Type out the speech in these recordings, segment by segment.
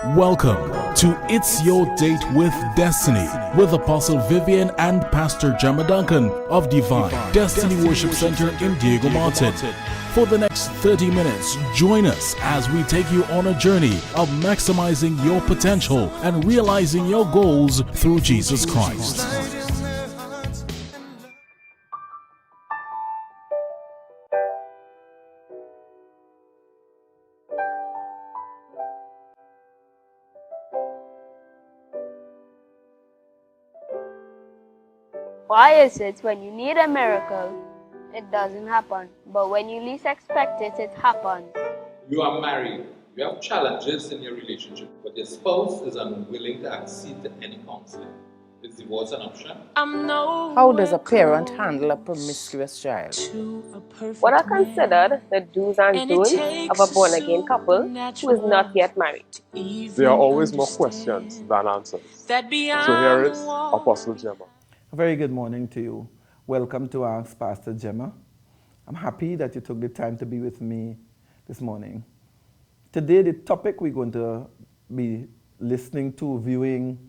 Welcome to It's Your Date with Destiny with Apostle Vivian and Pastor Jemma Duncan of Divine Destiny Worship Center in Diego Martin. For the next 30 minutes, join us as we take you on a journey of maximizing your potential and realizing your goals through Jesus Christ. Why is it when you need a miracle, it doesn't happen, but when you least expect it, it happens? You are married, you have challenges in your relationship, but your spouse is unwilling to accede to any counseling. Is divorce an option? How does a parent handle a promiscuous child? What are considered the do's and don'ts of a born-again couple who is not yet married? There are always more questions than answers. So here is Apostle Jemma. A very good morning to you. Welcome to Ask Pastor Jemma. I'm happy that you took the time to be with me this morning. Today, the topic we're going to be listening to, viewing,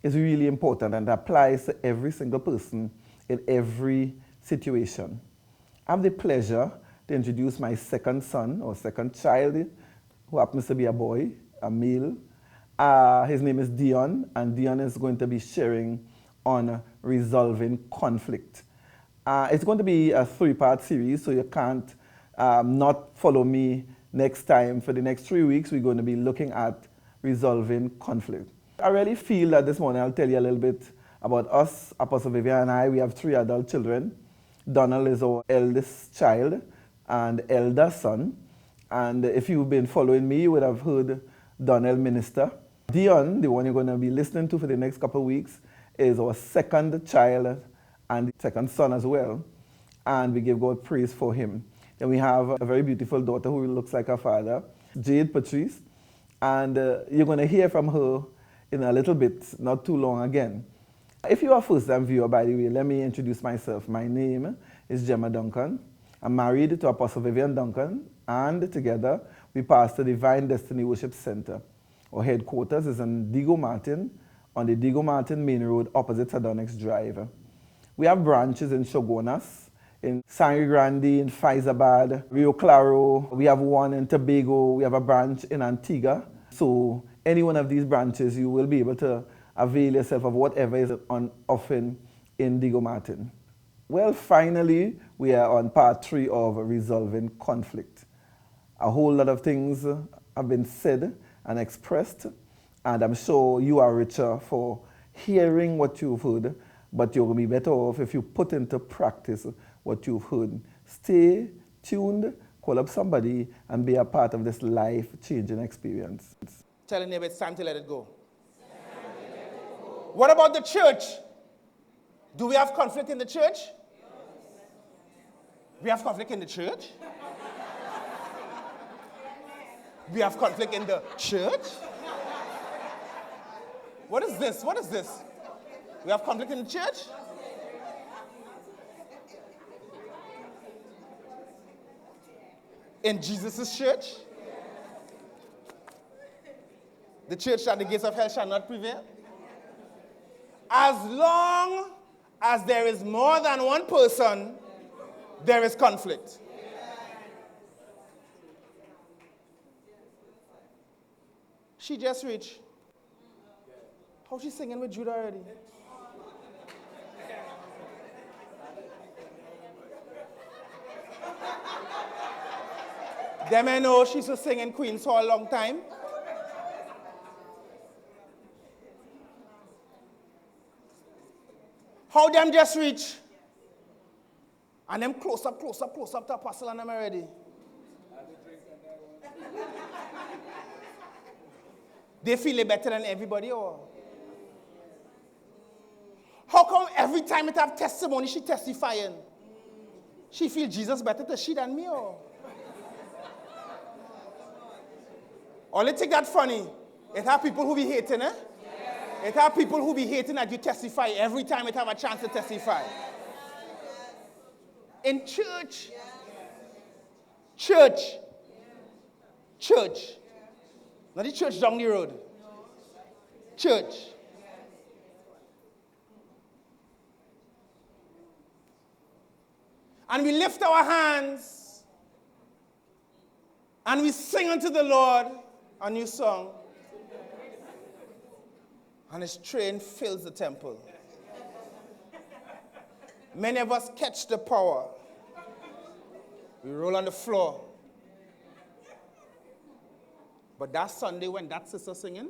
is really important and applies to every single person in every situation. I have the pleasure to introduce my second son or second child, who happens to be a boy, a male. His name is Deon, and Deon is going to be sharing on resolving conflict. It's going to be a 3-part series, so you can't not follow me next time. For the next 3 weeks, we're going to be looking at resolving conflict. I really feel that this morning I'll tell you a little bit about us, Apostle Vivian and I. We have 3 adult children. Donald is our eldest child and elder son. And if you've been following me, you would have heard Donald minister. Deon, the one you're going to be listening to for the next couple of weeks, is our second child and second son as well. And we give God praise for him. Then we have a very beautiful daughter who looks like her father, Jade Patrice. And you're going to hear from her in a little bit, not too long again. If you are a first-time viewer, by the way, let me introduce myself. My name is Jemma Duncan. I'm married to Apostle Vivian Duncan, and together we pastor Divine Destiny Worship Center. Our headquarters is in Diego Martin, on the Diego Martin Main Road opposite Sardonynx Drive. We have branches in Shogunas, in Sangre Grande, in Faizabad, Rio Claro. We have one in Tobago. We have a branch in Antigua. So any one of these branches, you will be able to avail yourself of whatever is on offer in Diego Martin. Well, finally, we are on part 3 of resolving conflict. A whole lot of things have been said and expressed, and I'm sure you are richer for hearing what you've heard, but you'll be better off if you put into practice what you've heard. Stay tuned, call up somebody, and be a part of this life-changing experience. Tell your neighbor it's time to let it go. What about the church? Do we have conflict in the church? We have conflict in the church? We have conflict in the church? What is this? What is this? We have conflict in the church? In Jesus' church? The church that the gates of hell shall not prevail? As long as there is more than one person, there is conflict. She just reached. How's she singing with Judah already? Them I know she's been singing Queens for a long time. How them just reach? And them close up to Apostle and them already. They feel it better than everybody, or? How come every time it have testimony, she testifying? She feel Jesus better to she than me, or? Or they take that funny. It have people who be hating, eh? It have people who be hating that you testify every time it have a chance to testify. In church. Church. Not the church down the road. church. And we lift our hands and we sing unto the Lord a new song. And his train fills the temple. Many of us catch the power. We roll on the floor. But that Sunday when that sister singing,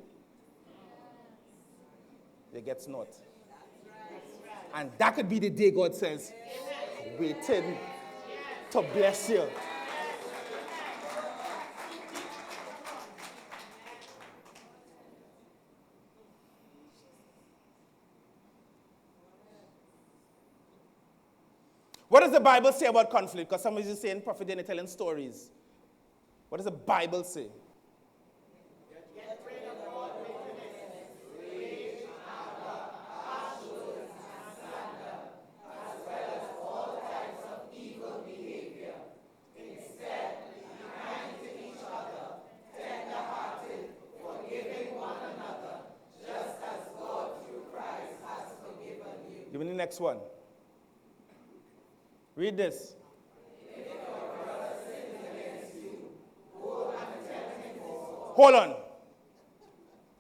they get snort. And that could be the day God says, waiting to bless you. What does the Bible say about conflict? Because some of you are saying, Prophet, they're telling stories. What does the Bible say? Give me the next one. Read this. Hold on.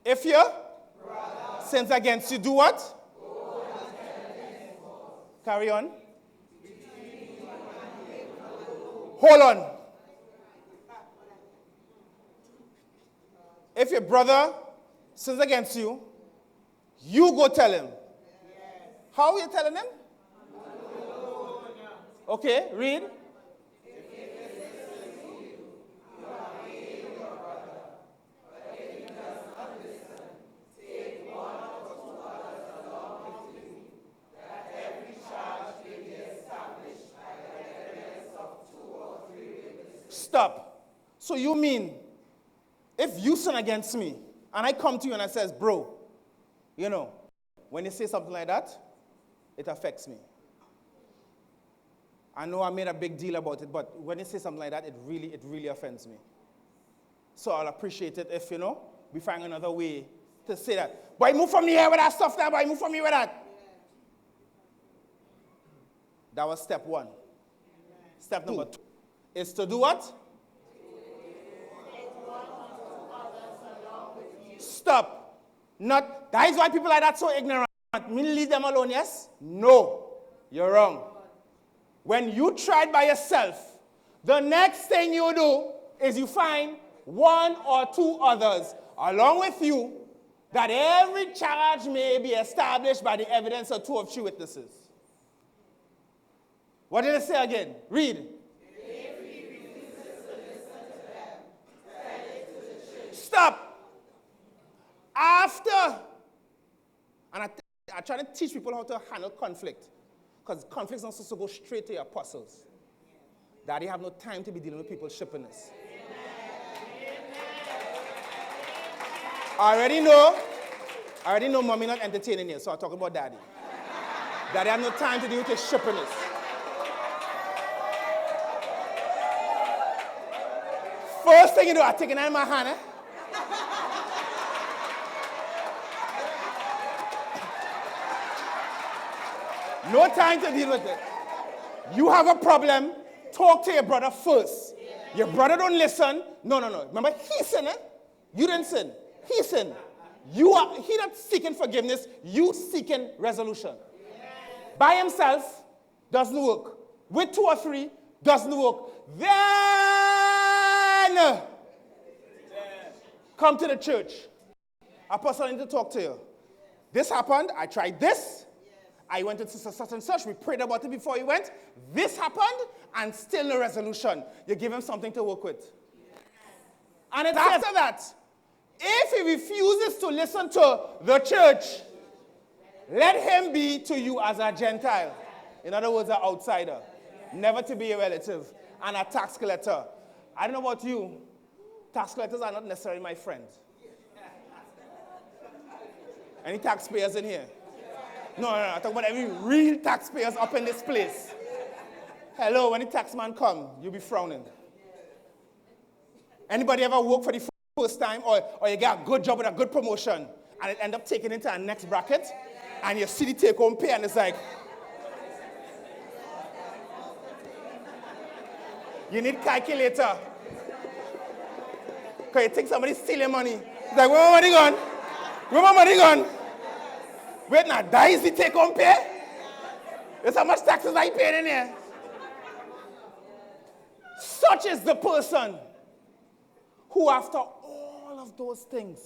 If your sins against you, do what? Carry on. Hold on. If your brother sins against you, you go tell him. How are you telling him? Okay, read. Stop. So you mean, if you sin against me, and I come to you and I says, bro, you know, when you say something like that, it affects me. I know I made a big deal about it, but when you say something like that, it really offends me. So I'll appreciate it if, we find another way to say that. Boy, move from here with that stuff there, boy, move from here with that. That was step one. Step number two is to do what? Stop. Not, that is why people like that so ignorant. Me leave them alone, yes? No, you're wrong. When you try it by yourself, the next thing you do is you find one or two others along with you that every charge may be established by the evidence of two or three witnesses. What did it say again? Read. If he refuses to listen to them, tell it to the church. Stop. After, and I try to teach people how to handle conflict. Because conflicts are not supposed to go straight to your apostles. That they have no time to be dealing with people's shippiness. I already know mommy not entertaining you, so I'll talk about daddy. Daddy have no time to deal with his shippiness. First thing you do, I take it out of my hand, No time to deal with it. You have a problem, talk to your brother first. Your brother don't listen. No. Remember, he sinned. You didn't sin. He sinned. He not seeking forgiveness. You seeking resolution. By himself doesn't work. With two or three doesn't work. Then come to the church. Apostle, I need to talk to you. This happened. I tried this. I went to such and such. We prayed about it before he went. This happened, and still no resolution. You give him something to work with. And it's after that, if he refuses to listen to the church, let him be to you as a Gentile. In other words, an outsider. Never to be a relative. And a tax collector. I don't know about you. Tax collectors are not necessarily my friends. Any taxpayers in here? No, I'm talking about every real taxpayers up in this place. Hello, when the taxman come, you'll be frowning. Anybody ever work for the first time or you get a good job with a good promotion and it end up taking into our next bracket, and you see the take-home pay, and it's like, you need calculator. Because you think somebody's stealing money. It's like, where my money gone? Where my money gone? Wait, now, that is the take-home pay? There's how much taxes I paid in here. Such is the person who, after all of those things,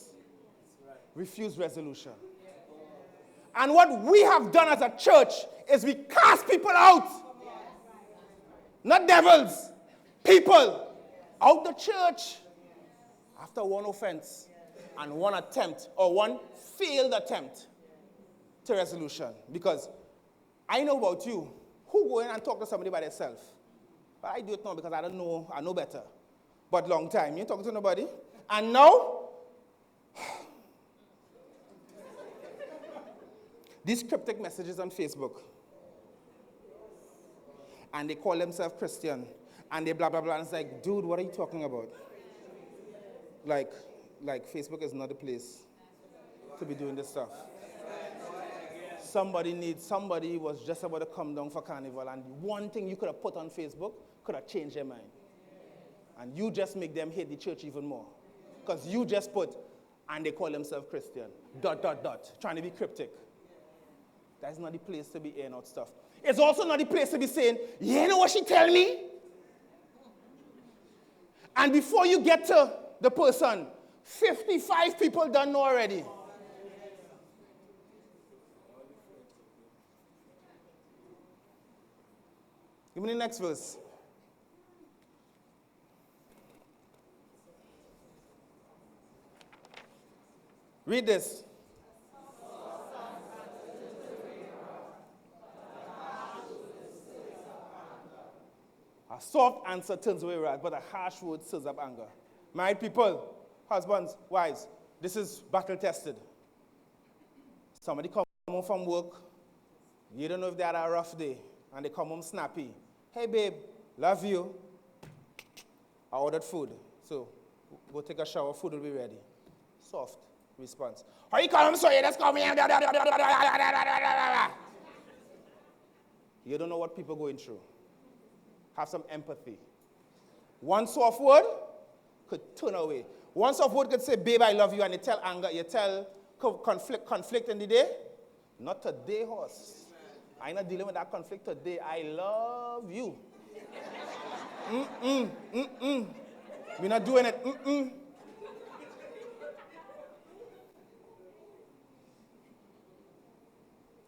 refused resolution. And what we have done as a church is we cast people out. Not devils. People out the church after one offense and one attempt or one failed attempt to resolution. Because I know about you, who go in and talk to somebody by themselves? But I do it now because I don't know, I know better. But long time, you ain't talking to nobody. And now, these cryptic messages on Facebook, and they call themselves Christian, and they blah, blah, blah, and it's like, dude, what are you talking about? Like Facebook is not the place to be doing this stuff. Somebody was just about to come down for carnival, and one thing you could have put on Facebook could have changed their mind. And you just make them hate the church even more. Because you just put, and they call themselves Christian, ... trying to be cryptic. That's not the place to be airing out stuff. It's also not the place to be saying, you know what she tell me? And before you get to the person, 55 people done know already. Give me the next verse. Read this. A soft answer turns away wrath, but a harsh word stirs up anger. Married people, husbands, wives, this is battle tested. Somebody come home from work, you don't know if they had a rough day, and they come home snappy. Hey babe, love you. I ordered food, so go take a shower, food will be ready. Soft response. How you come home so you just come here? You don't know what people are going through. Have some empathy. One soft word could turn away. One soft word could say, babe, I love you, and you tell anger, you tell conflict in the day. Not today, horse. I'm not dealing with that conflict today. I love you. We're not doing it.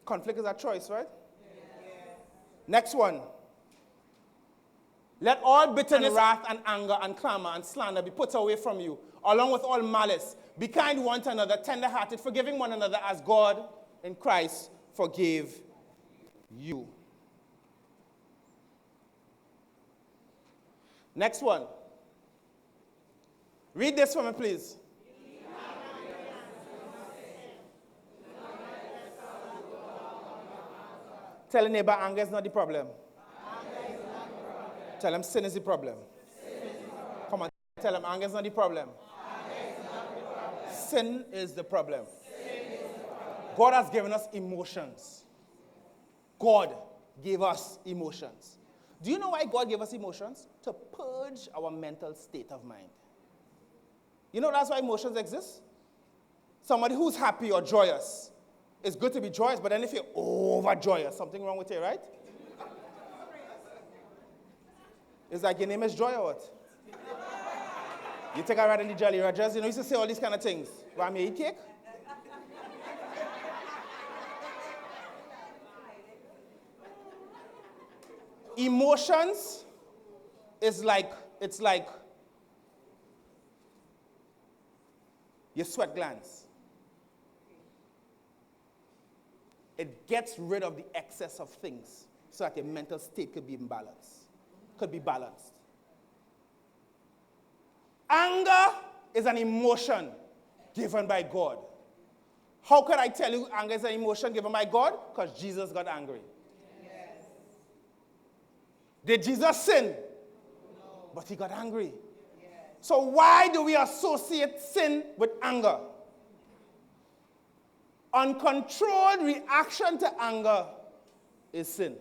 Conflict is a choice, right? Next one. Let all bitterness, wrath, and anger, and clamor, and slander be put away from you, along with all malice. Be kind one to another, tender-hearted, forgiving one another, as God in Christ forgave you. Next one. Read this for me, please. Tell a neighbor, anger is not the problem. Tell him sin is the problem. Come on, tell him anger is not the problem. Sin is the problem. God has given us emotions. God gave us emotions. Do you know why God gave us emotions? To purge our mental state of mind. You know that's why emotions exist? Somebody who's happy or joyous, it's good to be joyous, but then if you're overjoyous, something wrong with you, right? It's like your name is Joy or what? You take a ride in the Jolly Rogers, you know, you used to say all these kind of things. Want me to eat cake? Emotions is like, it's like your sweat glands. It gets rid of the excess of things so that your mental state could be in balance. Could be balanced. Anger is an emotion given by God. How could I tell you anger is an emotion given by God? Because Jesus got angry. Yes. Did Jesus sin? No. But he got angry. Yes. So why do we associate sin with anger? Uncontrolled reaction to anger is sin.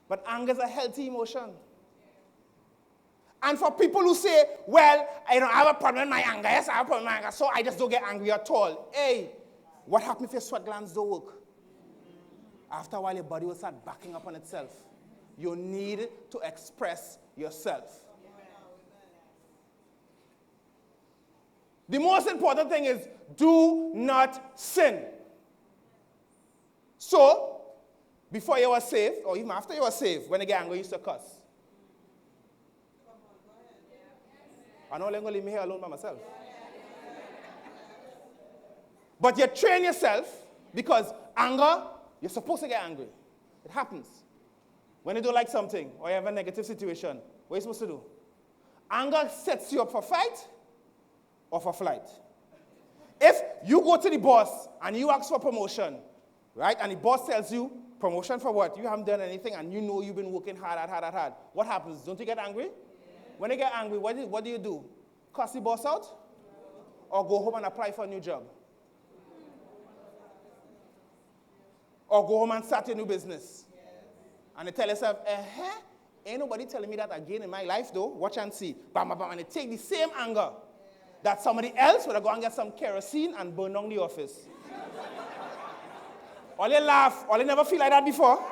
But anger is a healthy emotion. And for people who say, well, I have a problem with my anger. Yes, I have a problem with my anger, so I just don't get angry at all. Hey, what happens if your sweat glands don't work? After a while, your body will start backing up on itself. You need to express yourself. The most important thing is do not sin. So, before you were saved, or even after you were saved, when you get angry, you used to cuss. I know I'm going to leave me here alone by myself. But you train yourself because anger, you're supposed to get angry. It happens. When you don't like something or you have a negative situation, what are you supposed to do? Anger sets you up for fight or for flight. If you go to the boss and you ask for promotion, right, and the boss tells you, promotion for what? You haven't done anything and you know you've been working hard. What happens? Don't you get angry? Yeah. When you get angry, what do you do? Cuss the boss out? Or go home and apply for a new job? Or go home and start a new business? Yes. And you tell yourself, ain't nobody telling me that again in my life though. Watch and see. Bam, bam, bam. And you take the same anger that somebody else would have gone and get some kerosene and burn down the office. All you laugh. All you never feel like that before?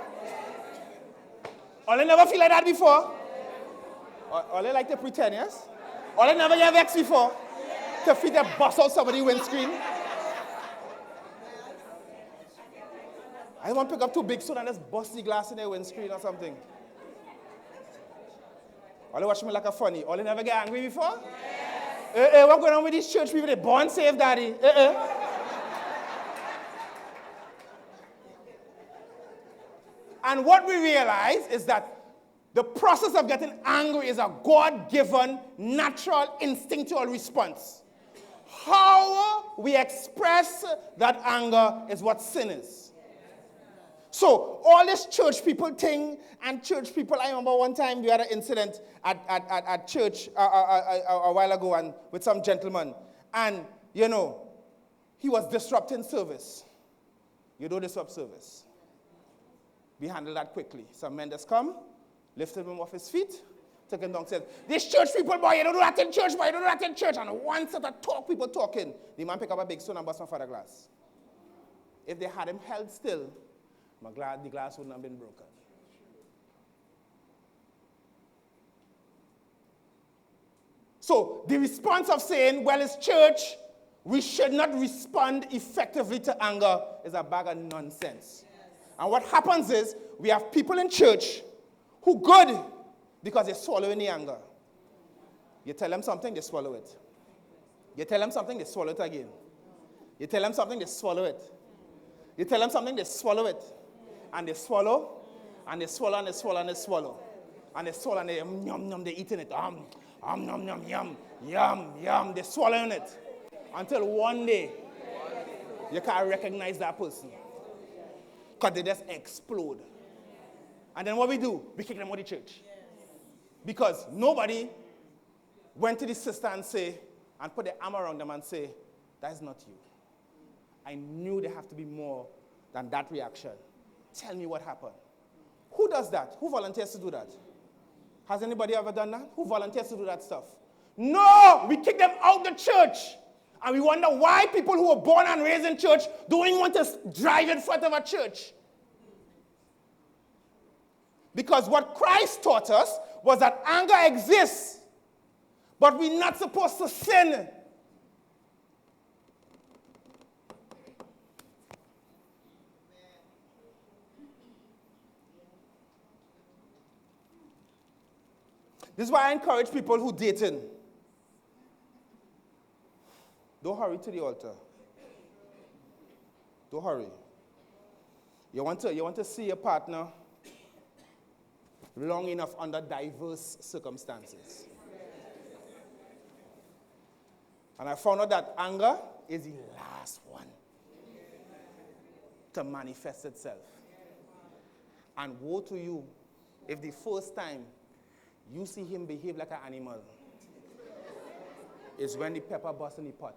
All you never feel like that before? All you like to pretend, yes? All you never get vexed before? To fit a bust out somebody's windscreen? I want to pick up too big soon and just bust the glass in their windscreen or something. All you watch me like a funny. All you never get angry before? What's going on with these church people? They born safe, daddy. And what we realize is that the process of getting angry is a God-given, natural, instinctual response. How we express that anger is what sin is. So, all this church people thing, and church people, I remember one time we had an incident at church a while ago and with some gentleman. And, you know, he was disrupting service. You don't disrupt service. We handled that quickly. Some men just come, lifted him off his feet, took him down, said, this church people, boy, you don't do that in church, boy, you don't do that in church. And one set of people talking, the man picked up a big stone and bust my father glass. If they had him held still, I'm glad the glass wouldn't have been broken. So the response of saying, well, it's church, we should not respond effectively to anger is a bag of nonsense. And what happens is, we have people in church who good because they're swallowing the anger. You tell them something, they swallow it. You tell them something, they swallow it again. You tell them something, they swallow it. You tell them something, they swallow it. And they swallow, and they swallow, and they swallow, and they swallow. And they swallow, and they yum, they're eating it. Yum. They're swallowing it. Until one day, you can't recognize that person. Because they just explode. And then what we do? We kick them out of the church. Because nobody went to the sister and put their arm around them and say, that is not you. I knew there have to be more than that reaction. Tell me what happened. Who does that? Who volunteers to do that? Has anybody ever done that? Who volunteers to do that stuff? No! We kick them out the church. And we wonder why people who were born and raised in church don't even want to drive in front of a church. Because what Christ taught us was that anger exists, but we're not supposed to sin. This is why I encourage people who dating. Don't hurry to the altar. Don't hurry. You want to see your partner long enough under diverse circumstances. And I found out that anger is the last one to manifest itself. And woe to you if the first time you see him behave like an animal is when the pepper bursts in the pot.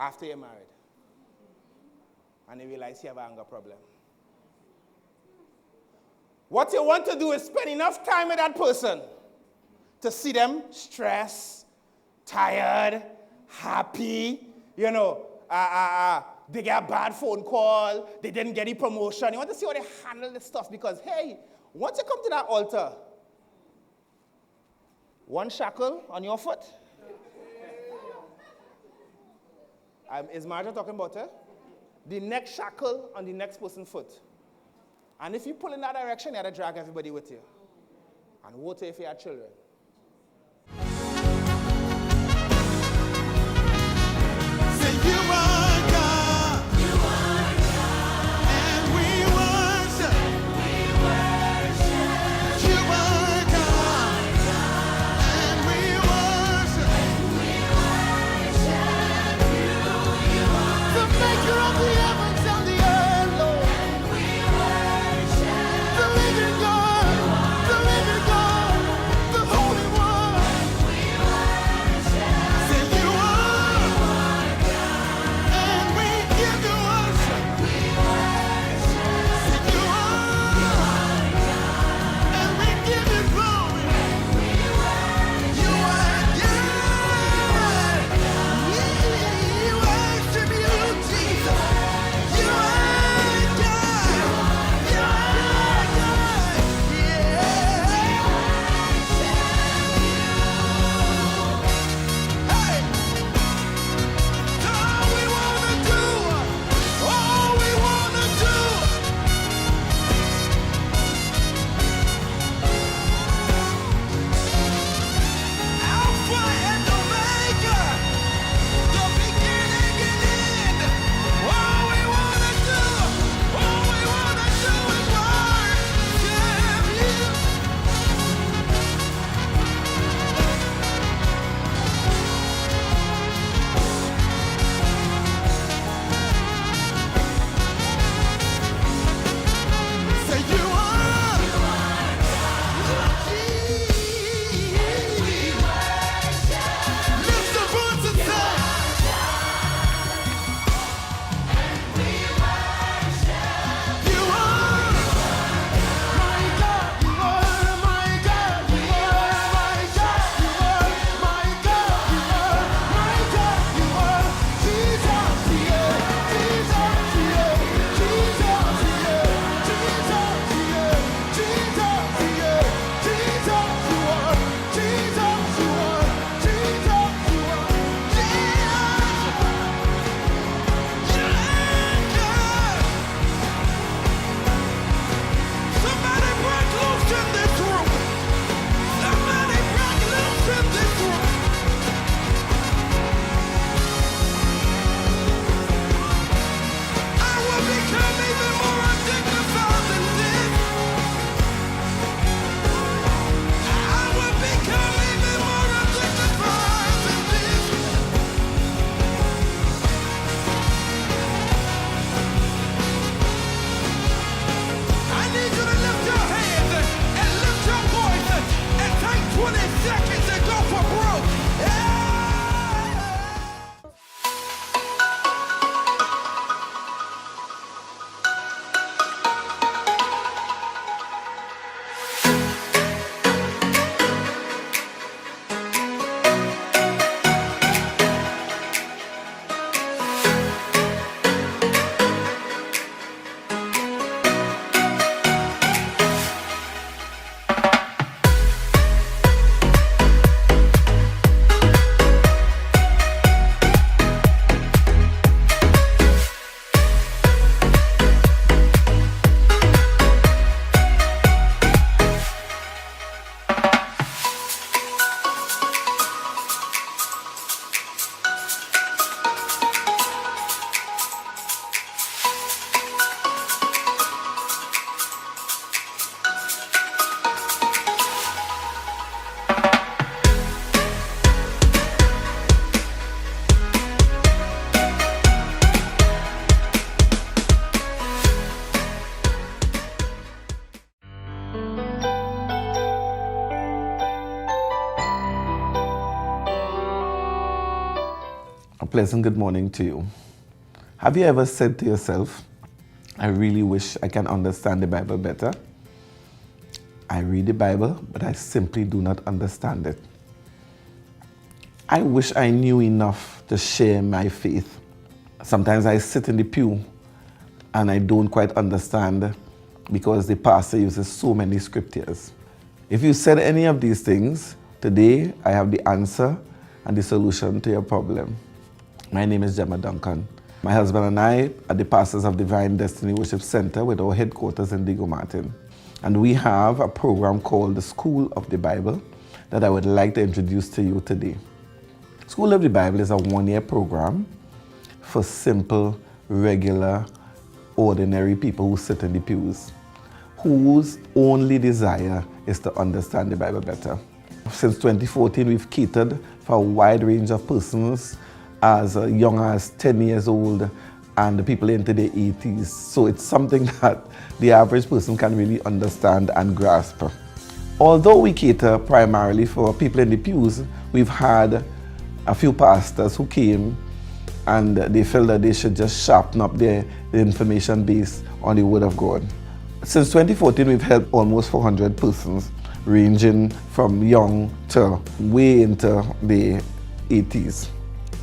after you're married. And you realize you have an anger problem. What you want to do is spend enough time with that person to see them stressed, tired, happy, they get a bad phone call, they didn't get a promotion. You want to see how they handle this stuff because, hey, once you come to that altar, one shackle on your foot. Is Marja talking about her? The next shackle on the next person's foot. And if you pull in that direction, you have to drag everybody with you. And woe if you have children. The A pleasant good morning to you. Have you ever said to yourself, I really wish I can understand the Bible better? I read the Bible, but I simply do not understand it. I wish I knew enough to share my faith. Sometimes I sit in the pew and I don't quite understand because the pastor uses so many scriptures. If you said any of these things, today I have the answer and the solution to your problem. My name is Jemma Duncan. My husband and I are the pastors of Divine Destiny Worship Center with our headquarters in Diego Martin. And we have a program called the School of the Bible that I would like to introduce to you today. School of the Bible is a one-year program for simple, regular, ordinary people who sit in the pews, whose only desire is to understand the Bible better. Since 2014, we've catered for a wide range of persons as young as 10 years old and people into their 80s. So it's something that the average person can really understand and grasp. Although we cater primarily for people in the pews, we've had a few pastors who came and they felt that they should just sharpen up their information base on the Word of God. Since 2014, we've helped almost 400 persons, ranging from young to way into the 80s.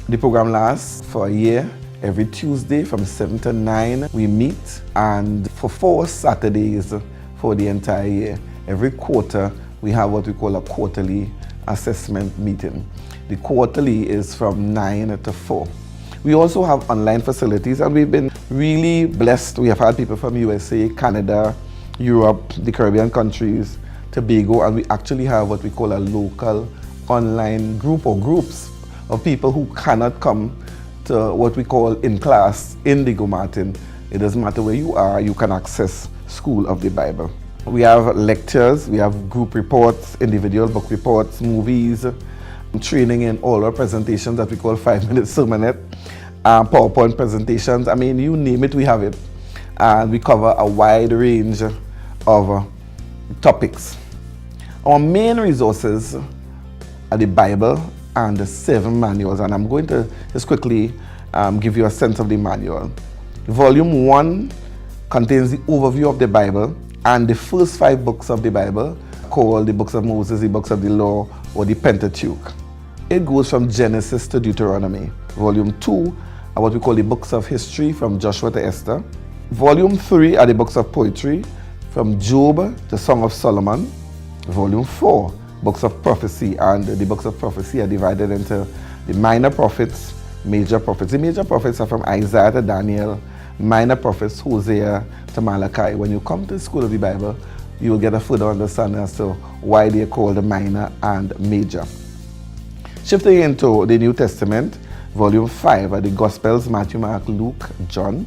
The program lasts for a year. Every Tuesday from 7 to 9 we meet, and for 4 Saturdays for the entire year. Every quarter we have what we call a quarterly assessment meeting. The quarterly is from 9 to 4. We also have online facilities and we've been really blessed. We have had people from USA, Canada, Europe, the Caribbean countries, Tobago, and we actually have what we call a local online group or groups of people who cannot come to what we call in class in Diego Martin. It doesn't matter where you are, you can access School of the Bible. We have lectures, we have group reports, individual book reports, movies, training in all our presentations that we call 5-minute sermonette, PowerPoint presentations. I mean, you name it, we have it. And we cover a wide range of topics. Our main resources are the Bible and the 7 manuals, and I'm going to just quickly give you a sense of the manual. Volume 1 contains the overview of the Bible and the first 5 books of the Bible, called the books of Moses, the books of the law, or the Pentateuch. It goes from Genesis to Deuteronomy. Volume 2 are what we call the books of history, from Joshua to Esther. Volume 3 are the books of poetry, from Job to Song of Solomon. Volume 4, books of prophecy, and the books of prophecy are divided into the minor prophets, major prophets. The major prophets are from Isaiah to Daniel, minor prophets, Hosea to Malachi. When you come to the School of the Bible, you will get a further understanding as to why they are called minor and major. Shifting into the New Testament, Volume 5 are the Gospels, Matthew, Mark, Luke, John,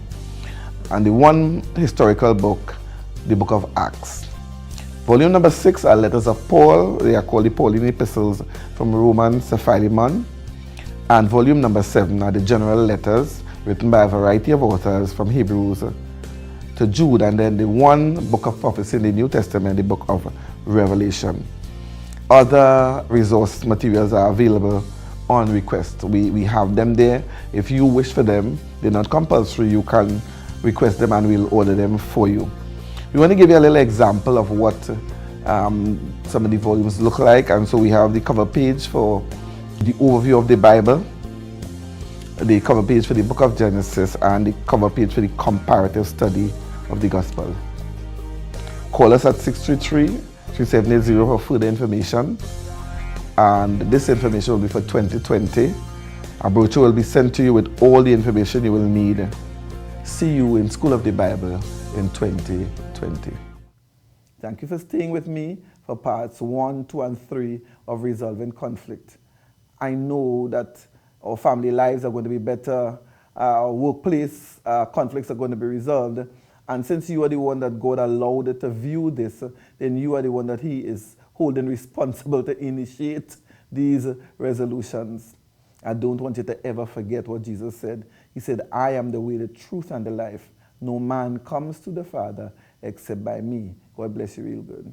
and the one historical book, the book of Acts. Volume number 6 are letters of Paul. They are called the Pauline epistles, from Romans to Philemon. And volume number 7 are the general letters written by a variety of authors, from Hebrews to Jude. And then the one book of prophecy in the New Testament, the book of Revelation. Other resource materials are available on request. We have them there. If you wish for them, they're not compulsory. You can request them and we'll order them for you. We want to give you a little example of what some of the volumes look like. And so we have the cover page for the overview of the Bible, the cover page for the book of Genesis, and the cover page for the comparative study of the Gospel. Call us at 633-3780 for further information. And this information will be for 2020. A brochure will be sent to you with all the information you will need. See you in School of the Bible in 2020. Thank you for staying with me for parts 1, 2, and 3 of Resolving Conflict. I know that our family lives are going to be better, our workplace conflicts are going to be resolved, and since you are the one that God allowed to view this, then you are the one that He is holding responsible to initiate these resolutions. I don't want you to ever forget what Jesus said. He said, I am the way, the truth, and the life. No man comes to the Father except by me. God bless you real good.